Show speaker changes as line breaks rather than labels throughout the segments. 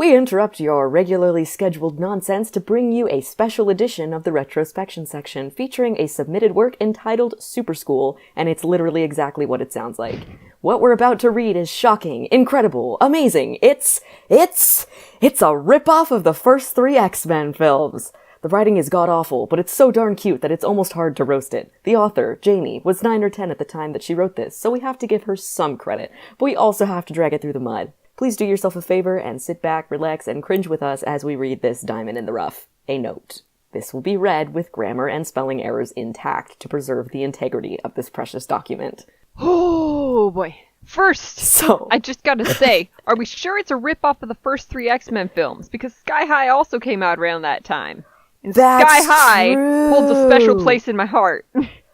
We interrupt your regularly scheduled nonsense to bring you a special edition of the Retrospection section featuring a submitted work entitled Super School, and it's literally exactly what it sounds like. What we're about to read is shocking, incredible, amazing. It's a rip-off of the first 3 X-Men films. The writing is god-awful, but it's so darn cute that it's almost hard to roast it. The author, Jamie, was 9 or 10 at the time that she wrote this, so we have to give her some credit, but we also have to drag it through the mud. Please do yourself a favor and sit back, relax, and cringe with us as we read this diamond in the rough. A note. This will be read with grammar and spelling errors intact to preserve the integrity of this precious document.
Oh, boy. First, I just gotta say, are we sure it's a rip-off of the first 3 X-Men films? Because Sky High also came out around that time. And
That's
Sky High
true.
holds a special place in my heart.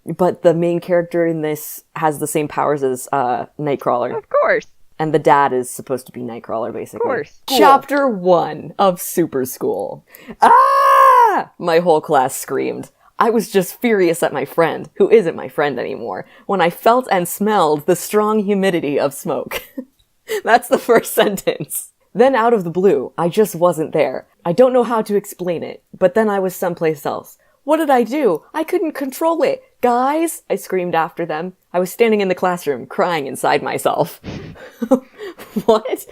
But the main character in this has the same powers as Nightcrawler.
Of course.
And the dad is supposed to be Nightcrawler, basically.
Of course. Cool.
Chapter 1 of Super School. Ah! My whole class screamed. I was just furious at my friend, who isn't my friend anymore, when I felt and smelled the strong humidity of smoke. That's the first sentence. Then out of the blue, I just wasn't there. I don't know how to explain it, but then I was someplace else. What did I do? I couldn't control it. Guys, I screamed after them. I was standing in the classroom, crying inside myself. What?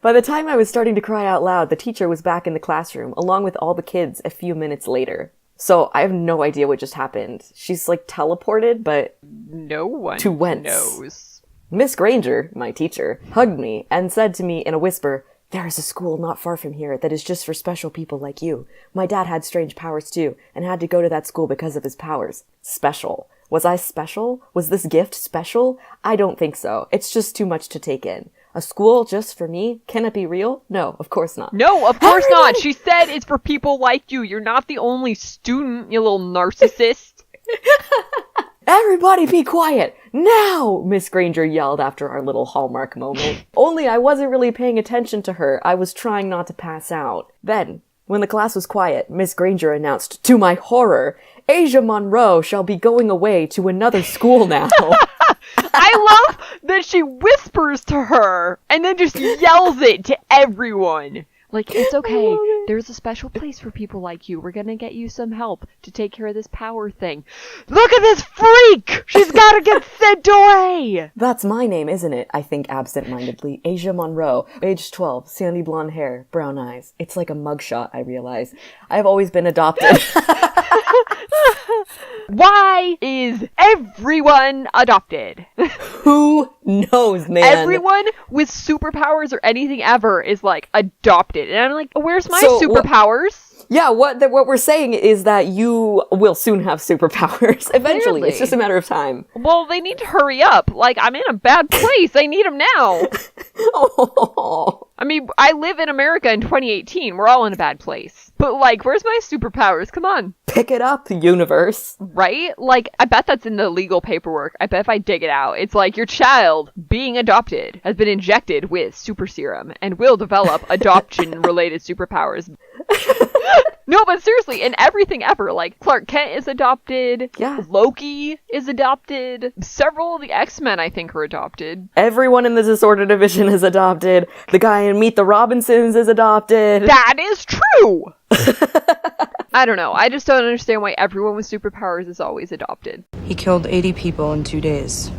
By the time I was starting to cry out loud, the teacher was back in the classroom, along with all the kids a few minutes later. So I have no idea what just happened. She's like teleported, but
no one
to whence?
Knows.
Miss Granger, my teacher, hugged me and said to me in a whisper, "There is a school not far from here that is just for special people like you. My dad had strange powers too, and had to go to that school because of his powers." Special. Was I special? Was this gift special? I don't think so. It's just too much to take in. A school just for me? Can it be real? No, of course not.
No, of course not. She said it's for people like you. You're not the only student, you little narcissist.
Everybody be quiet! Now! Miss Granger yelled after our little Hallmark moment. Only I wasn't really paying attention to her. I was trying not to pass out. Then, when the class was quiet, Miss Granger announced, to my horror, Asia Monroe shall be going away to another school now.
I love that she whispers to her and then just yells it to everyone. Like, it's okay. There's a special place for people like you. We're gonna get you some help to take care of this power thing. Look at this freak! She's gotta get sent away!
That's my name, isn't it? I think absent-mindedly. Asia Monroe, age 12, sandy blonde hair, brown eyes. It's like a mugshot, I realize. I've always been adopted.
Why is everyone adopted?
Who knows, man?
Everyone with superpowers or anything ever is, like, adopted. And I'm like, where's my superpowers?
Yeah, what we're saying is that you will soon have superpowers. Eventually. It's just a matter of time.
Well, they need to hurry up. Like, I'm in a bad place. I need them now.
Oh.
I mean, I live in America in 2018. We're all in a bad place. But, like, where's my superpowers? Come on.
Pick it up, universe.
Right? Like, I bet that's in the legal paperwork. I bet if I dig it out, it's like, your child, being adopted, has been injected with super serum and will develop adoption-related superpowers. No, but seriously, in everything ever, like, Clark Kent is adopted.
Yeah.
Loki is adopted. Several of the X-Men, I think, are adopted.
Everyone in the Disorder Division is adopted. The guy in Meet the Robinsons is adopted.
That is true! I don't know. I just don't understand why everyone with superpowers is always adopted.
He killed 80 people in 2 days.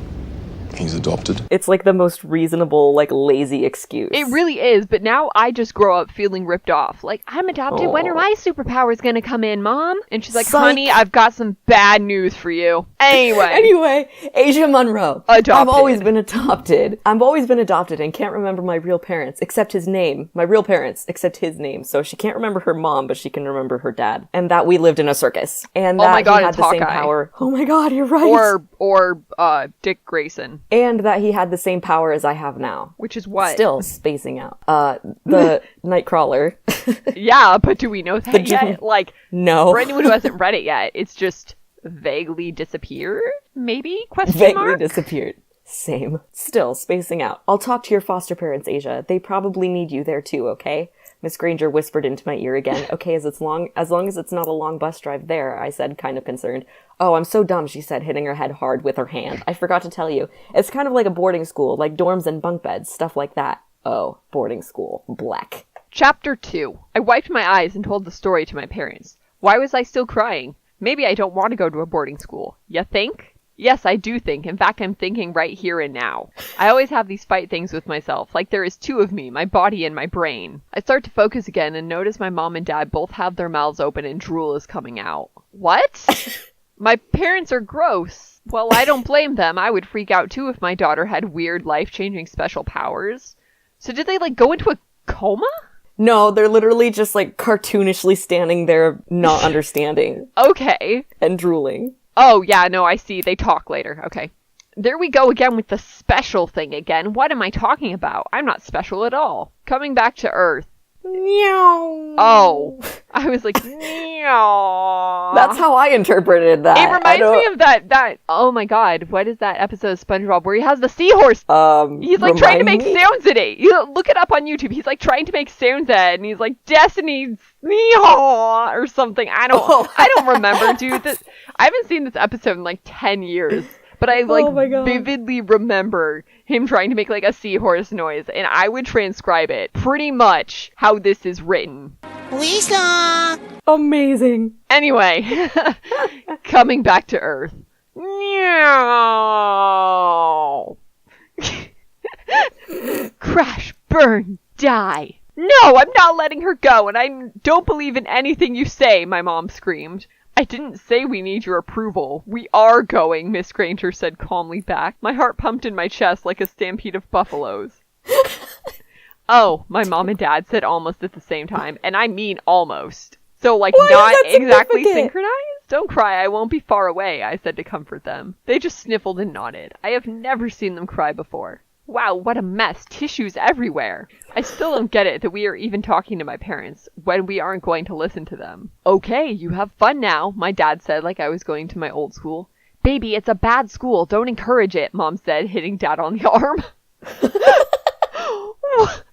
He's adopted.
It's like the most reasonable, like, lazy excuse.
It really is, but now I just grow up feeling ripped off. Like, I'm adopted. When are my superpowers gonna come in, Mom? And she's like,
Psych.
Honey, I've got some bad news for you. Anyway,
Asia Monroe.
Adopted.
I've always been adopted and can't remember my real parents, except his name. My real parents, except his name. So she can't remember her mom, but she can remember her dad. And that we lived in a circus. And that
my God,
he had
it's
the same
Hawkeye.
power. Oh my God, you're right.
Or Dick Grayson.
And that he had the same power as I have now.
Which is what?
Still spacing out. The Nightcrawler.
Yeah, but do we know that yet? Like,
no.
For anyone who hasn't read it yet, it's just vaguely disappeared? Maybe?
Vaguely disappeared. Same. Still spacing out. I'll talk to your foster parents, Asia. They probably need you there too, okay? Miss Granger whispered into my ear again. Okay, as long as it's not a long bus drive there, I said, kind of concerned. Oh, I'm so dumb, she said, hitting her head hard with her hand. I forgot to tell you. It's kind of like a boarding school, like dorms and bunk beds, stuff like that. Oh, boarding school. Black.
Chapter 2. I wiped my eyes and told the story to my parents. Why was I still crying? Maybe I don't want to go to a boarding school. You think? Yes, I do think. In fact, I'm thinking right here and now. I always have these fight things with myself, like there is two of me, my body and my brain. I start to focus again and notice my mom and dad both have their mouths open and drool is coming out. What? My parents are gross. Well, I don't blame them. I would freak out too if my daughter had weird, life-changing special powers. So did they, go into a coma?
No, they're literally just, cartoonishly standing there, not understanding.
Okay.
And drooling.
Oh, yeah, no, I see. They talk later. Okay. There we go again with the special thing again. What am I talking about? I'm not special at all. Coming back to Earth.
Meow.
Oh. I was like, meow.
That's how I interpreted that.
It reminds me of that, oh my god, what is that episode of SpongeBob where he has the seahorse? He's trying to make sounds at it. You look it up on YouTube. He's trying to make sounds at it, and he's like, Destiny's meow or something. I don't remember, dude. I haven't seen this episode in 10 years. But I vividly remember him trying to make a seahorse noise, and I would transcribe it pretty much how this is written.
Lisa!
Amazing.
Anyway, coming back to Earth. Meow. Crash, burn, die. No, I'm not letting her go, and I don't believe in anything you say, my mom screamed. I didn't say we need your approval. We are going, Miss Granger said calmly back. My heart pumped in my chest like a stampede of buffaloes. Oh, my mom and dad said almost at the same time, and I mean almost. So, not exactly synchronized? Don't cry, I won't be far away, I said to comfort them. They just sniffled and nodded. I have never seen them cry before. Wow, what a mess. Tissues everywhere. I still don't get it that we are even talking to my parents when we aren't going to listen to them. Okay, you have fun now, my dad said like I was going to my old school. Baby, it's a bad school. Don't encourage it, Mom said, hitting Dad on the arm.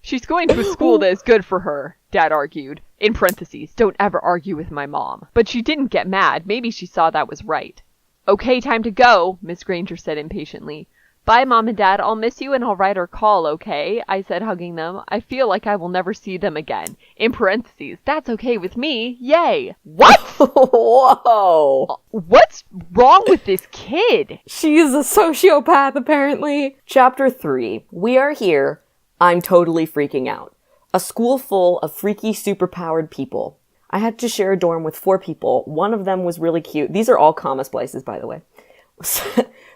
She's going to a school that is good for her, Dad argued. In parentheses, don't ever argue with my mom. But she didn't get mad. Maybe she saw that was right. Okay, time to go, Miss Granger said impatiently. Bye, Mom and Dad. I'll miss you and I'll write or call, okay? I said, hugging them. I feel like I will never see them again. In parentheses, that's okay with me. Yay. What?
Whoa.
What's wrong with this kid?
She's a sociopath, apparently. Chapter 3. We are here. I'm totally freaking out. A school full of freaky, superpowered people. I had to share a dorm with 4 people. One of them was really cute. These are all comma splices, by the way.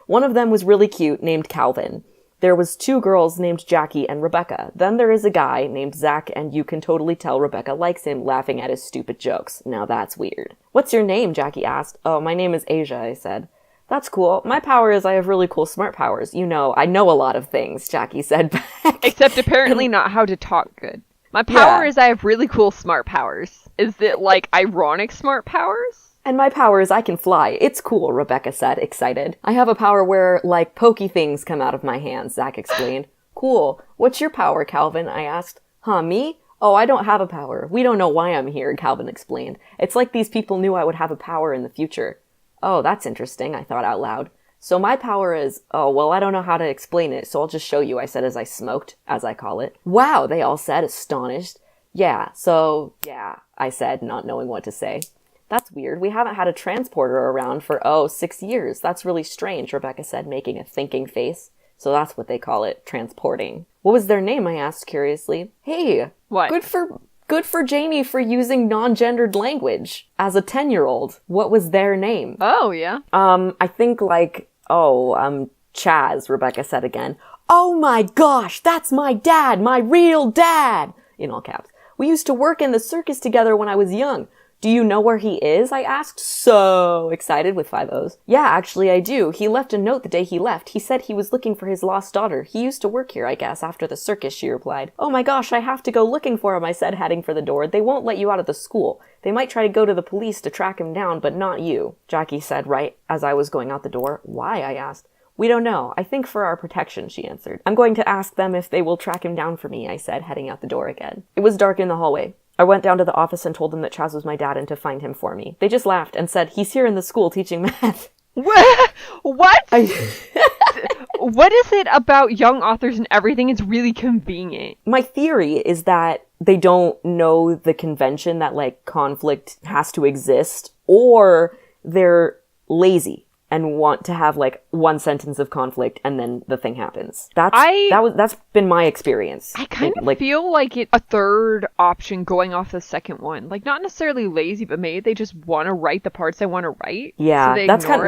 One of them was really cute, named Calvin. There was 2 girls named Jackie and Rebecca. Then there is a guy named Zach, and you can totally tell Rebecca likes him, laughing at his stupid jokes. Now that's weird. What's your name? Jackie asked. Oh, my name is Asia, I said. That's cool. My power is I have really cool smart powers. You know, I know a lot of things, Jackie said back.
Except apparently not how to talk good. My power is I have really cool smart powers. Is it ironic smart powers?
And my power is I can fly. It's cool, Rebecca said, excited. I have a power where, pokey things come out of my hands, Zach explained. Cool. What's your power, Calvin? I asked. Huh, me? Oh, I don't have a power. We don't know why I'm here, Calvin explained. It's like these people knew I would have a power in the future. Oh, that's interesting, I thought out loud. So my power is, oh, well, I don't know how to explain it, so I'll just show you, I said as I smoked, as I call it. Wow, they all said, astonished. Yeah, I said, not knowing what to say. That's weird. We haven't had a transporter around for, 6 years. That's really strange, Rebecca said, making a thinking face. So that's what they call it, transporting. What was their name? I asked curiously. Hey,
what?
Good for Jamie for using non-gendered language. As a 10-year-old, what was their name?
Oh, yeah.
I think Chaz, Rebecca said again. Oh my gosh, that's my dad, my real dad! In all caps. We used to work in the circus together when I was young. Do you know where he is? I asked, so excited with 5 O's. Yeah, actually I do. He left a note the day he left. He said he was looking for his lost daughter. He used to work here, I guess, after the circus, she replied. Oh my gosh, I have to go looking for him, I said, heading for the door. They won't let you out of the school. They might try to go to the police to track him down, but not you, Jackie said right as I was going out the door. Why? I asked. We don't know. I think for our protection, she answered. I'm going to ask them if they will track him down for me, I said, heading out the door again. It was dark in the hallway. I went down to the office and told them that Chaz was my dad and to find him for me. They just laughed and said, he's here in the school teaching math.
What? What is it about young authors and everything is really convenient?
My theory is that they don't know the convention that, like, conflict has to exist, or they're lazy and want to have, like, one sentence of conflict and then the thing happens. That's been my experience.
I kind of feel like a third option going off the second one. Like, not necessarily lazy, but maybe they just want to write the parts they want to write.
Yeah,
so
that's kind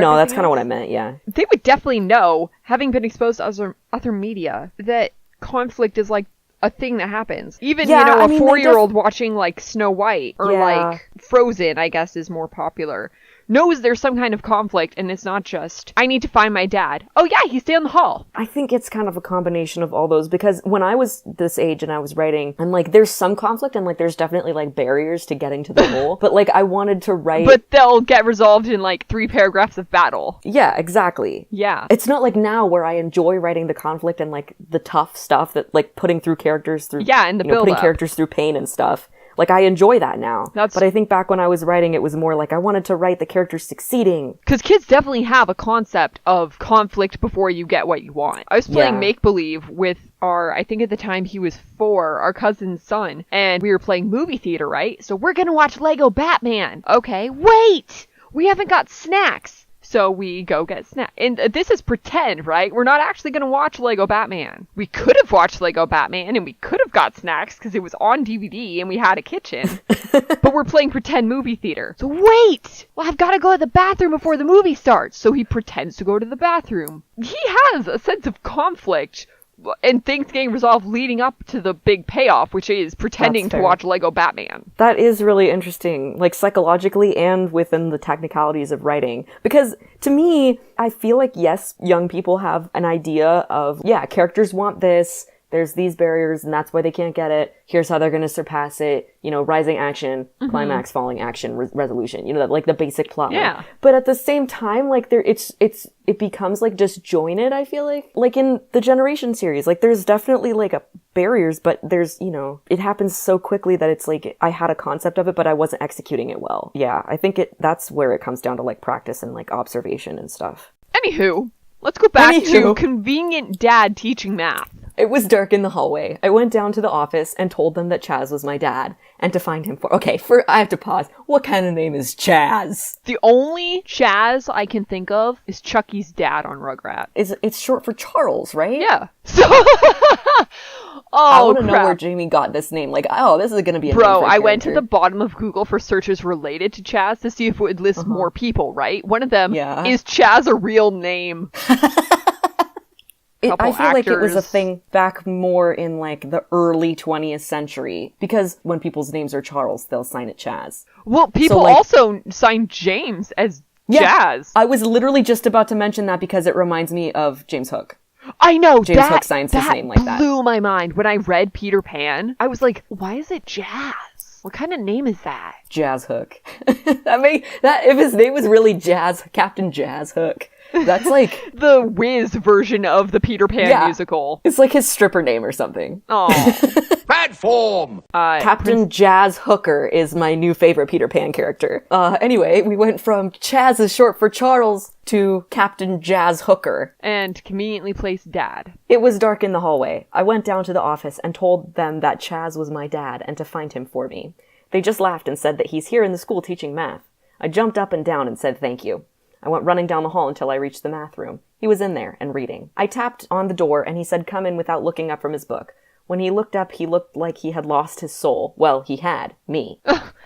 of what I meant, yeah.
They would definitely know, having been exposed to other media, that conflict is, like, a thing that happens. Even, a 4-year-old watching, like, Snow White, or, like, Frozen, I guess, is more popular, knows there's some kind of conflict, and it's not just, I need to find my dad. Oh yeah, he's down the hall.
I think it's kind of a combination of all those, because when I was this age and I was writing, and, like, there's some conflict, and, like, there's definitely, like, barriers to getting to the goal, but, like, I wanted to write...
But they'll get resolved in, like, 3 paragraphs of battle.
Yeah, exactly.
Yeah.
It's not like now where I enjoy writing the conflict and, like, the tough stuff that, like, putting through characters through...
Yeah, and the build-up.
Putting characters through pain and stuff. Like, I enjoy that now. But I think back when I was writing, it was more like I wanted to write the characters succeeding.
Because kids definitely have a concept of conflict before you get what you want. I was playing make-believe with I think at the time he was 4, our cousin's son, and we were playing movie theater, right? So we're gonna watch Lego Batman. Okay, wait! We haven't got snacks. So we go get snacks. And this is pretend, right? We're not actually going to watch Lego Batman. We could have watched Lego Batman and we could have got snacks because it was on DVD and we had a kitchen. But we're playing pretend movie theater. So wait! Well, I've got to go to the bathroom before the movie starts. So he pretends to go to the bathroom. He has a sense of conflict and things getting resolved leading up to the big payoff, which is pretending to watch Lego Batman.
That is really interesting, like, psychologically and within the technicalities of writing. Because, to me, I feel like, yes, young people have an idea of, characters want this, there's these barriers, and that's why they can't get it. Here's how they're going to surpass it. Rising action, climax, falling action, resolution. Like the basic plot.
Yeah.
But at the same time, like it becomes like disjointed. I feel like in the Generation series, like there's definitely like barriers, but there's it happens so quickly that it's like I had a concept of it, but I wasn't executing it well. Yeah, I think that's where it comes down to like practice and like observation and stuff.
Anywho, let's go back to convenient dad teaching math.
It was dark in the hallway. I went down to the office and told them that Chaz was my dad, and to find him I have to pause. What kind of name is Chaz?
The only Chaz I can think of is Chucky's dad on Rugrats.
It's short for Charles, right?
Yeah. So,
I want to know where Jamie got this name. Like, this is gonna be a name for a
I went to the bottom of Google for searches related to Chaz to see if it would list more people, right? One of them is Chaz a real name?
I feel like it was a thing back more in like the early 20th century, because when people's names are Charles, they'll sign it Chaz.
Well, people also sign James as Jazz.
I was literally just about to mention that because it reminds me of James Hook.
I know,
James Hook signs his name like that.
That blew my mind. When I read Peter Pan, I was like, why is it Jazz? What kind of name is that?
Jazz Hook. If his name was really Captain Jazz Hook. That's like
the Wiz version of the Peter Pan musical.
It's like his stripper name or something.
Oh,
bad form.
Captain Jazz Hooker is my new favorite Peter Pan character. Anyway, we went from Chaz is short for Charles to Captain Jazz Hooker.
And conveniently placed dad.
It was dark in the hallway. I went down to the office and told them that Chaz was my dad and to find him for me. They just laughed and said that he's here in the school teaching math. I jumped up and down and said thank you. I went running down the hall until I reached the math room. He was in there and reading. I tapped on the door and he said come in without looking up from his book. When he looked up, he looked like he had lost his soul. Well, he had. Me.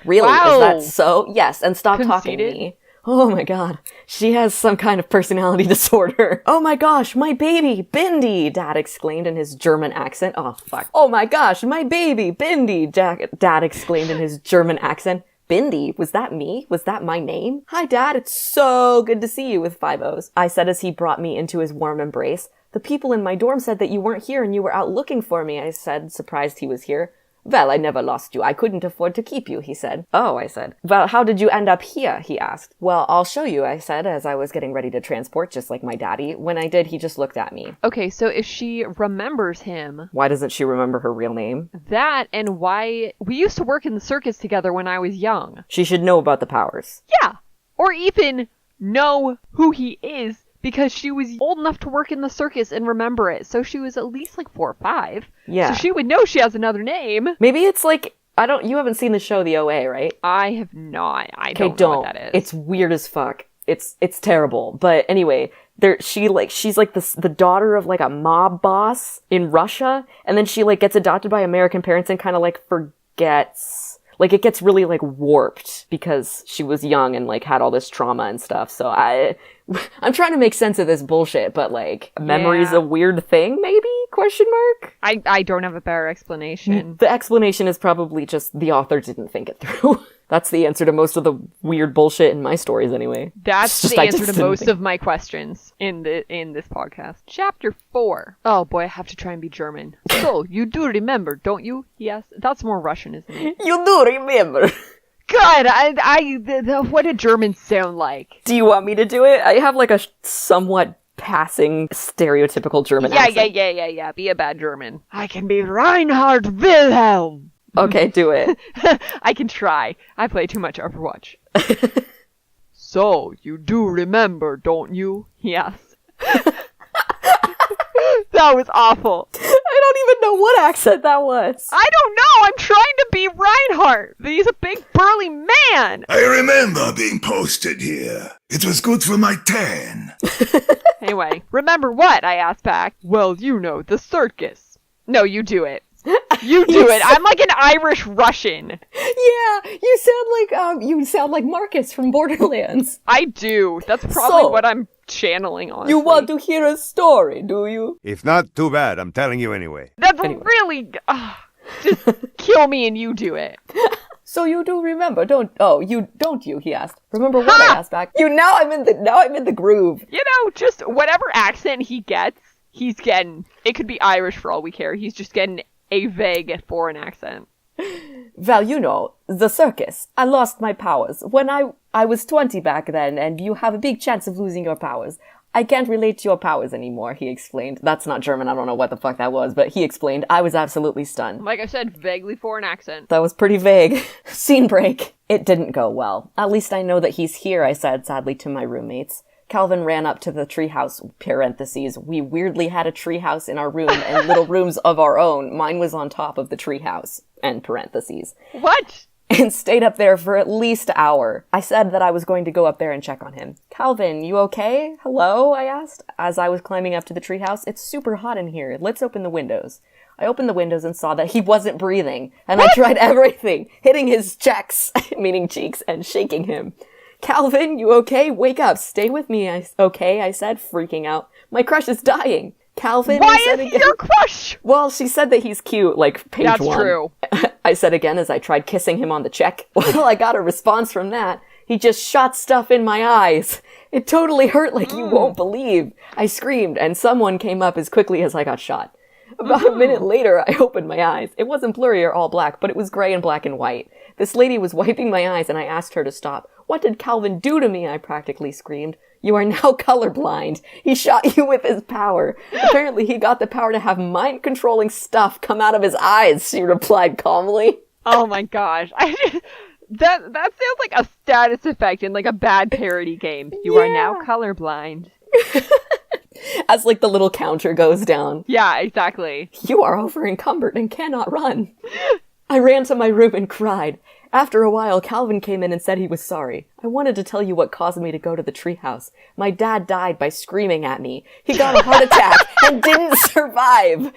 Really?
Wow.
Is that so? Yes, and stop talking to me. Oh my god. She has some kind of personality disorder. Oh my gosh, my baby, Bindi, Dad exclaimed in his German accent. Oh fuck. Oh my gosh, my baby, Bindi, Dad exclaimed in his German accent. Bindi, was that me? Was that my name? Hi, Dad, it's so good to see you with 5 O's. I said as he brought me into his warm embrace. The people in my dorm said that you weren't here and you were out looking for me, I said, surprised he was here. Well, I never lost you. I couldn't afford to keep you, he said. Oh, I said. Well, how did you end up here, he asked. Well, I'll show you, I said, as I was getting ready to transport, just like my daddy. When I did, he just looked at me.
Okay, so if she remembers him...
Why doesn't she remember her real name?
That, and why... We used to work in the circus together when I was young.
She should know about the powers.
Yeah, or even know who he is because she was old enough to work in the circus and remember it. So she was at least like 4 or 5.
Yeah.
So she would know she has another name.
Maybe it's like, you haven't seen the show The OA, right?
I have not. I don't know what that is.
It's weird as fuck. It's terrible. But anyway, she's like the daughter of like a mob boss in Russia, and then she like gets adopted by American parents and kind of like forgets. Like it gets really like warped because she was young and like had all this trauma and stuff. So I'm trying to make sense of this bullshit, but like memory's a weird thing, maybe? Question mark?
I don't have a better explanation.
The explanation is probably just the author didn't think it through. That's the answer to most of the weird bullshit in my stories anyway.
That's the answer to most of my questions in this podcast. Chapter 4. Oh boy, I have to try and be German. So, you do remember, don't you? Yes. That's more Russian, isn't it?
You do remember.
God, what do Germans sound like?
Do you want me to do it? I have like a somewhat passing stereotypical German accent.
Yeah. Be a bad German. I can be Reinhard Wilhelm.
Okay, do it.
I can try. I play too much Overwatch. So, you do remember, don't you? Yes. That was awful.
I don't even know what accent that was.
I don't know. I'm trying to be Reinhardt. He's a big burly man.
I remember being posted here. It was good for my tan.
Anyway, remember what? I asked back. Well, you know, the circus. No, you do it. You do it. I'm like an Irish Russian.
Yeah, you sound like Marcus from Borderlands.
I do. That's probably what I'm channeling on.
You want to hear a story, do you?
If not, too bad. I'm telling you anyway.
That's really... just kill me and you do it.
So you do remember, don't you? He asked. Remember what I asked back? Now I'm in the groove.
You know, just whatever accent he gets, he's getting. It could be Irish for all we care. He's just getting a vague foreign accent.
Well, you know, the circus. I lost my powers when I was 20 back then, and you have a big chance of losing your powers. I can't relate to your powers anymore, he explained. That's not German, I don't know what the fuck that was, but he explained. I was absolutely stunned.
Like I said, vaguely foreign accent.
That was pretty vague. Scene break. It didn't go well. At least I know that he's here, I said sadly to my roommates. Calvin ran up to the treehouse, parentheses. We weirdly had a treehouse in our room and little rooms of our own. Mine was on top of the treehouse, end parentheses.
What?
And stayed up there for at least an hour. I said that I was going to go up there and check on him. Calvin, you okay? Hello? I asked. As I was climbing up to the treehouse, it's super hot in here. Let's open the windows. I opened the windows and saw that he wasn't breathing. And I tried everything, hitting his checks, meaning cheeks, and shaking him. Calvin, you okay? Wake up. Stay with me. Okay, I said, freaking out. My crush is dying. Calvin,
why
I said
is
again.
Your crush?
Well, she said that he's cute, like page
That's
1.
true.
I said again as I tried kissing him on the cheek. Well, I got a response from that. He just shot stuff in my eyes. It totally hurt like you won't believe. I screamed, and someone came up as quickly as I got shot. About a minute later, I opened my eyes. It wasn't blurry or all black, but it was gray and black and white. This lady was wiping my eyes, and I asked her to stop. What did Calvin do to me? I practically screamed. You are now colorblind. He shot you with his power. Apparently, he got the power to have mind-controlling stuff come out of his eyes, she replied calmly.
Oh my gosh. That sounds like a status effect in like a bad parody game. You are now colorblind.
As like the little counter goes down.
Yeah, exactly.
You are over encumbered and cannot run. I ran to my room and cried. After a while, Calvin came in and said he was sorry. I wanted to tell you what caused me to go to the treehouse. My dad died by screaming at me. He got a heart attack and didn't survive.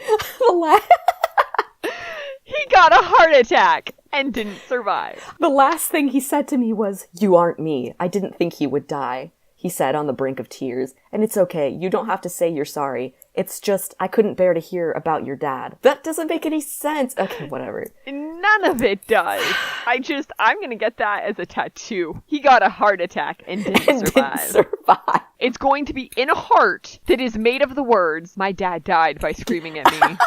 He got a heart attack and didn't survive.
The last thing he said to me was, "You aren't me. I didn't think he would die," he said on the brink of tears. And it's okay. You don't have to say you're sorry. It's just, I couldn't bear to hear about your dad. That doesn't make any sense. Okay, whatever.
None of it does. I'm gonna get that as a tattoo. He got a heart attack and didn't survive. It's going to be in a heart that is made of the words, "My dad died by screaming at me."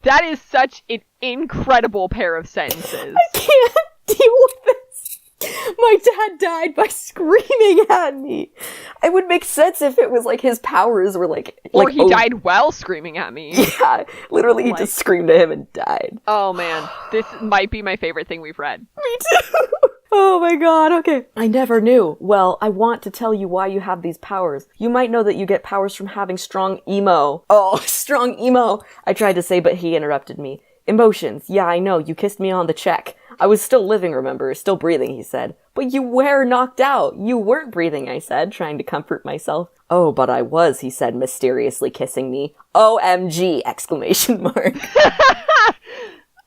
That is such an incredible pair of sentences.
I can't deal with this. My dad died by screaming at me. It would make sense if it was like his powers were like...
Or he died while screaming at me.
Yeah, literally he just screamed at him and died.
Oh man, this might be my favorite thing we've read.
Me too. Oh my god, okay. I never knew. Well, I want to tell you why you have these powers. You might know that you get powers from having strong emo. Oh, strong emo. I tried to say, but he interrupted me. Emotions. Yeah, I know. You kissed me on the cheek. I was still living, remember? Still breathing, he said. But you were knocked out. You weren't breathing, I said, trying to comfort myself. Oh, but I was, he said, mysteriously kissing me. OMG! Exclamation mark.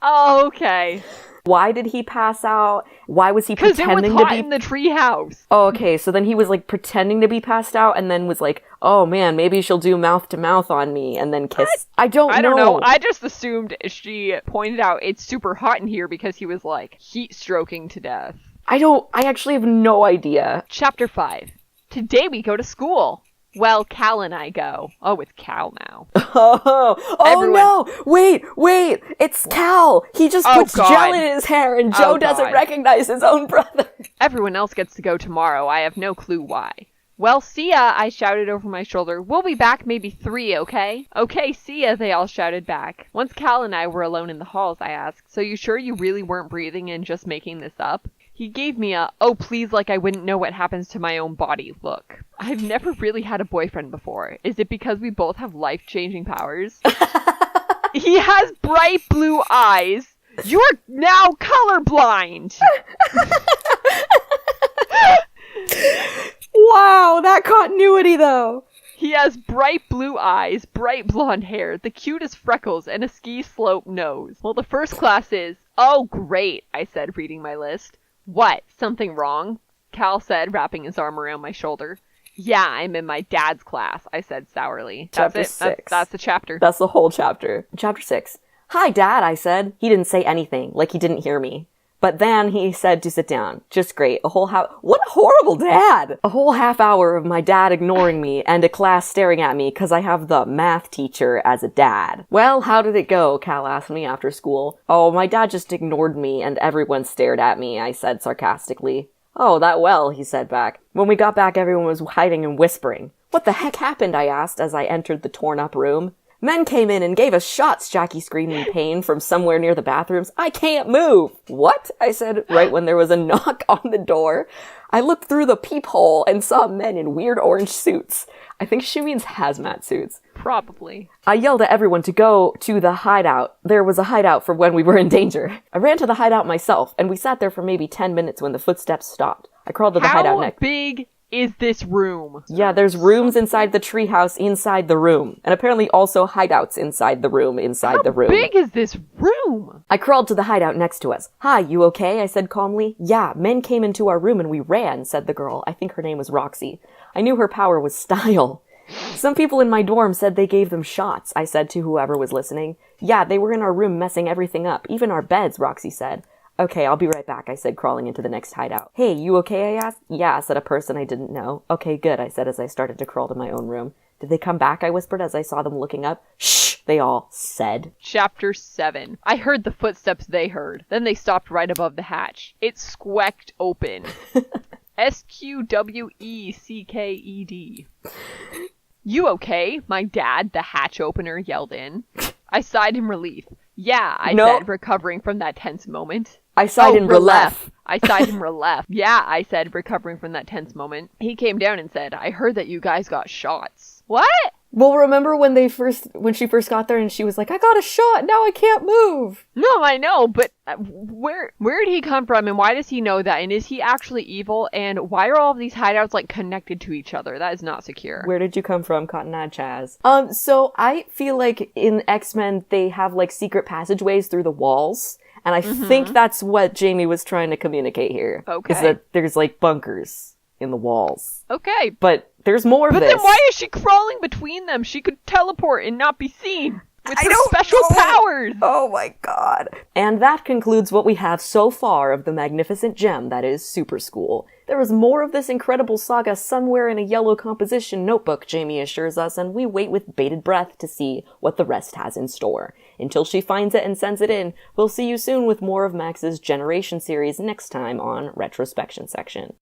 Oh, okay.
Why did he pass out? Why was he
Because it was
pretending
hot
to be...
in the treehouse.
Oh, okay, so then he was, like, pretending to be passed out and then was like, oh man, maybe she'll do mouth to mouth on me and then kiss. I don't know.
I just assumed she pointed out it's super hot in here because he was, like, heat stroking to death.
I actually have no idea.
Chapter 5. Today we go to school. Well, Cal and I go. Oh, it's Cal now. Everyone...
no! Wait! It's Cal! He just puts gel in his hair and Joe doesn't recognize his own brother.
Everyone else gets to go tomorrow. I have no clue why. Well, see ya, I shouted over my shoulder. We'll be back maybe 3, okay? Okay, see ya, they all shouted back. Once Cal and I were alone in the halls, I asked, so you sure you really weren't breathing and just making this up? He gave me a, oh please like I wouldn't know what happens to my own body look. I've never really had a boyfriend before. Is it because we both have life-changing powers? He has bright blue eyes. You're now colorblind!
Wow, that continuity though!
He has bright blue eyes, bright blonde hair, the cutest freckles, and a ski slope nose. Well, the first class is, oh great, I said, reading my list. What? Something wrong? Cal said, wrapping his arm around my shoulder. Yeah, I'm in my dad's class, I said sourly. That's
Chapter
it.
6.
That's the chapter.
That's the whole chapter. Chapter 6. Hi, Dad, I said. He didn't say anything, like he didn't hear me. But then he said to sit down. Just great. What a horrible dad! A whole half hour of my dad ignoring me and a class staring at me because I have the math teacher as a dad. Well, how did it go? Cal asked me after school. Oh, my dad just ignored me and everyone stared at me, I said sarcastically. Oh, that well, he said back. When we got back, everyone was hiding and whispering. What the heck happened? I asked as I entered the torn-up room. Men came in and gave us shots, Jackie screamed in pain from somewhere near the bathrooms. I can't move! What? I said right when there was a knock on the door. I looked through the peephole and saw men in weird orange suits. I think she means hazmat suits.
Probably.
I yelled at everyone to go to the hideout. There was a hideout for when we were in danger. I ran to the hideout myself, and we sat there for maybe 10 minutes when the footsteps stopped. I crawled to the hideout next.
How big is this room?
Yeah, there's rooms inside the treehouse inside the room. And apparently also hideouts inside the room the room.
How big is this room?
I crawled to the hideout next to us. Hi, you okay? I said calmly. Yeah, men came into our room and we ran, said the girl. I think her name was Roxy. I knew her power was style. Some people in my dorm said they gave them shots, I said to whoever was listening. Yeah, they were in our room messing everything up, even our beds, Roxy said. Okay, I'll be right back, I said, crawling into the next hideout. Hey, you okay, I asked? Yeah, said a person I didn't know. Okay, good, I said as I started to crawl to my own room. Did they come back, I whispered as I saw them looking up. Shh, they all said.
Chapter 7. I heard the footsteps they heard. Then they stopped right above the hatch. It squeaked open. SQWECKED. You okay? My dad, the hatch opener, yelled in. I sighed in relief. Yeah, I said, recovering from that tense moment.
I sighed in relief.
I sighed in relief. Yeah, I said, recovering from that tense moment. He came down and said, I heard that you guys got shots. What?
Well, remember when she first got there and she was like, I got a shot, now I can't move.
No, I know, but where did he come from and why does he know that? And is he actually evil? And why are all of these hideouts like connected to each other? That is not secure.
Where did you come from, Cotton Eye Chaz? So I feel like in X-Men, they have like secret passageways through the walls. And I think that's what Jamie was trying to communicate here.
Okay.
Is that there's like bunkers in the walls.
Okay.
But there's more of this.
But then why is she crawling between them? She could teleport and not be seen. With her special powers!
Oh my god. And that concludes what we have so far of the magnificent gem that is Super School. There is more of this incredible saga somewhere in a yellow composition notebook, Jamie assures us, and we wait with bated breath to see what the rest has in store. Until she finds it and sends it in, we'll see you soon with more of Max's Generation series next time on Retrospection Section.